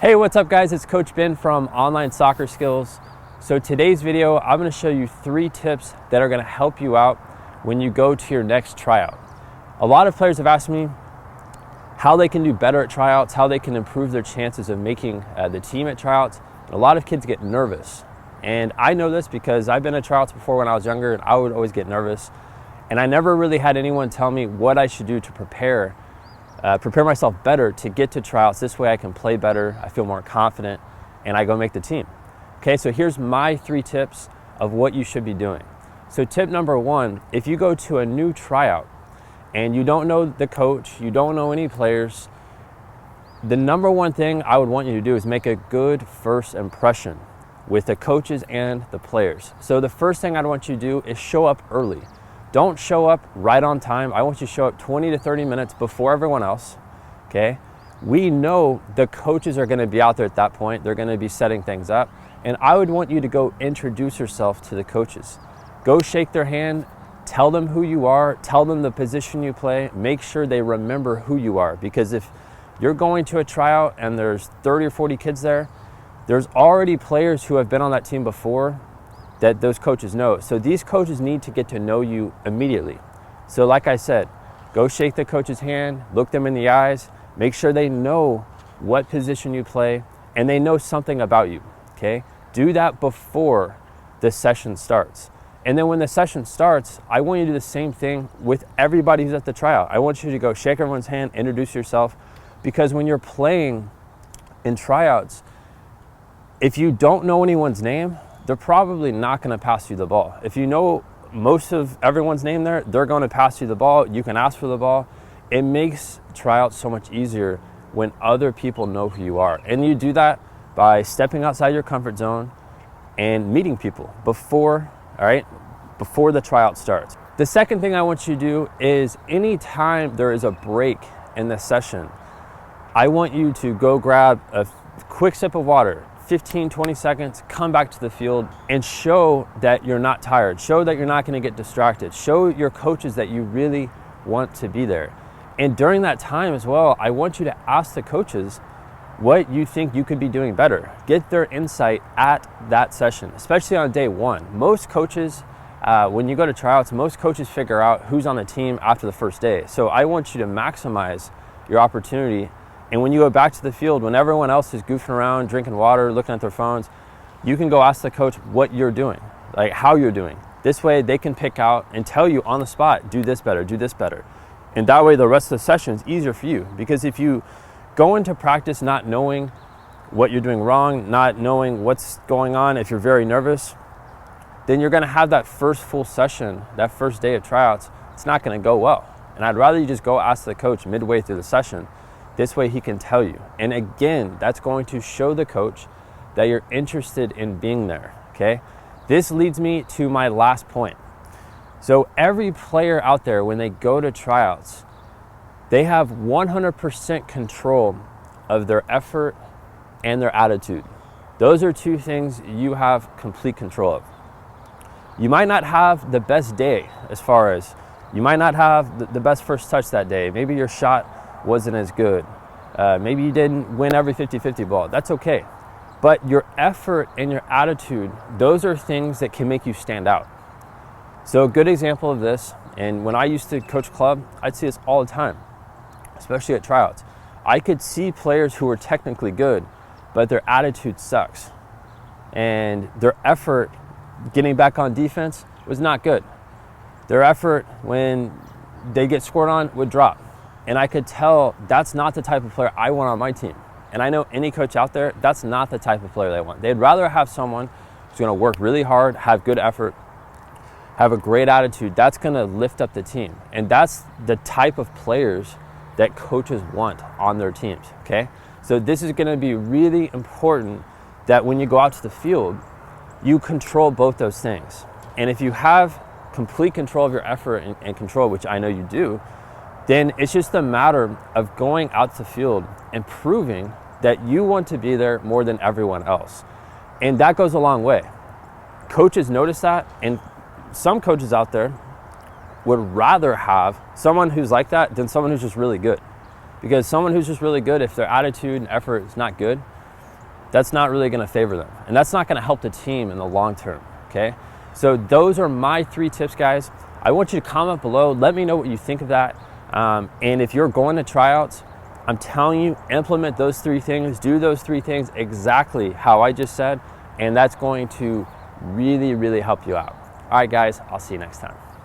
Hey, what's up guys? It's Coach Ben from Online Soccer Skills. So today's video, I'm gonna show you 3 tips that are gonna help you out when you go to your next tryout. A lot of players have asked me how they can do better at tryouts, how they can improve their chances of making the team at tryouts. And a lot of kids get nervous. And I know this because I've been at tryouts before when I was younger and I would always get nervous. And I never really had anyone tell me what I should do to prepare myself better to get to tryouts. This way I can play better, I feel more confident, and I go make the team. Okay, so here's my 3 tips of what you should be doing. So tip number 1, if you go to a new tryout and you don't know the coach, you don't know any players, the number 1 thing I would want you to do is make a good first impression with the coaches and the players. So the first thing I'd want you to do is show up early. Don't show up right on time. I want you to show up 20 to 30 minutes before everyone else, okay? We know the coaches are gonna be out there at that point. They're gonna be setting things up. And I would want you to go introduce yourself to the coaches. Go shake their hand, tell them who you are, tell them the position you play, make sure they remember who you are. Because if you're going to a tryout and there's 30 or 40 kids there, there's already players who have been on that team before that those coaches know. So these coaches need to get to know you immediately. So like I said, go shake the coach's hand, look them in the eyes, make sure they know what position you play and they know something about you, okay? Do that before the session starts. And then when the session starts, I want you to do the same thing with everybody who's at the tryout. I want you to go shake everyone's hand, introduce yourself, because when you're playing in tryouts, if you don't know anyone's name, they're probably not gonna pass you the ball. If you know most of everyone's name there, they're gonna pass you the ball. You can ask for the ball. It makes tryouts so much easier when other people know who you are. And you do that by stepping outside your comfort zone and meeting people before the tryout starts. The second thing I want you to do is anytime there is a break in the session, I want you to go grab a quick sip of water, 15, 20 seconds, come back to the field and show that you're not tired. Show that you're not gonna get distracted. Show your coaches that you really want to be there. And during that time as well, I want you to ask the coaches what you think you could be doing better. Get their insight at that session, especially on day 1. Most coaches, when you go to tryouts, most coaches figure out who's on the team after the first day. So I want you to maximize your opportunity. And when you go back to the field, when everyone else is goofing around, drinking water, looking at their phones, you can go ask the coach what you're doing, like how you're doing. This way they can pick out and tell you on the spot, do this better, do this better. And that way the rest of the session is easier for you. Because if you go into practice not knowing what you're doing wrong, not knowing what's going on, if you're very nervous, then you're gonna have that first full session, that first day of tryouts, it's not gonna go well. And I'd rather you just go ask the coach midway through the session. This way he can tell you. And again, that's going to show the coach that you're interested in being there, okay? This leads me to my last point. So every player out there, when they go to tryouts, they have 100% control of their effort and their attitude. Those are 2 things you have complete control of. You might not have the best day as far as, you might not have the best first touch that day. Maybe your shot wasn't as good. Maybe you didn't win every 50-50 ball. That's okay. But your effort and your attitude, those are things that can make you stand out. So a good example of this, and when I used to coach club, I'd see this all the time, especially at tryouts. I could see players who were technically good, but their attitude sucks. And their effort getting back on defense was not good. Their effort when they get scored on would drop. And I could tell that's not the type of player I want on my team. And I know any coach out there, that's not the type of player they want. They'd rather have someone who's gonna work really hard, have good effort, have a great attitude. That's gonna lift up the team. And that's the type of players that coaches want on their teams, okay? So this is gonna be really important that when you go out to the field, you control both those things. And if you have complete control of your effort and control, which I know you do, then it's just a matter of going out to the field and proving that you want to be there more than everyone else. And that goes a long way. Coaches notice that, and some coaches out there would rather have someone who's like that than someone who's just really good. Because someone who's just really good, if their attitude and effort is not good, that's not really going to favor them, and that's not going to help the team in the long term. Okay, so those are my 3 tips, guys. I want you to comment below, let me know what you think of that, and if you're going to tryouts, I'm telling you, implement those 3 things, do those 3 things exactly how I just said, and that's going to really, really help you out. All right, guys, I'll see you next time.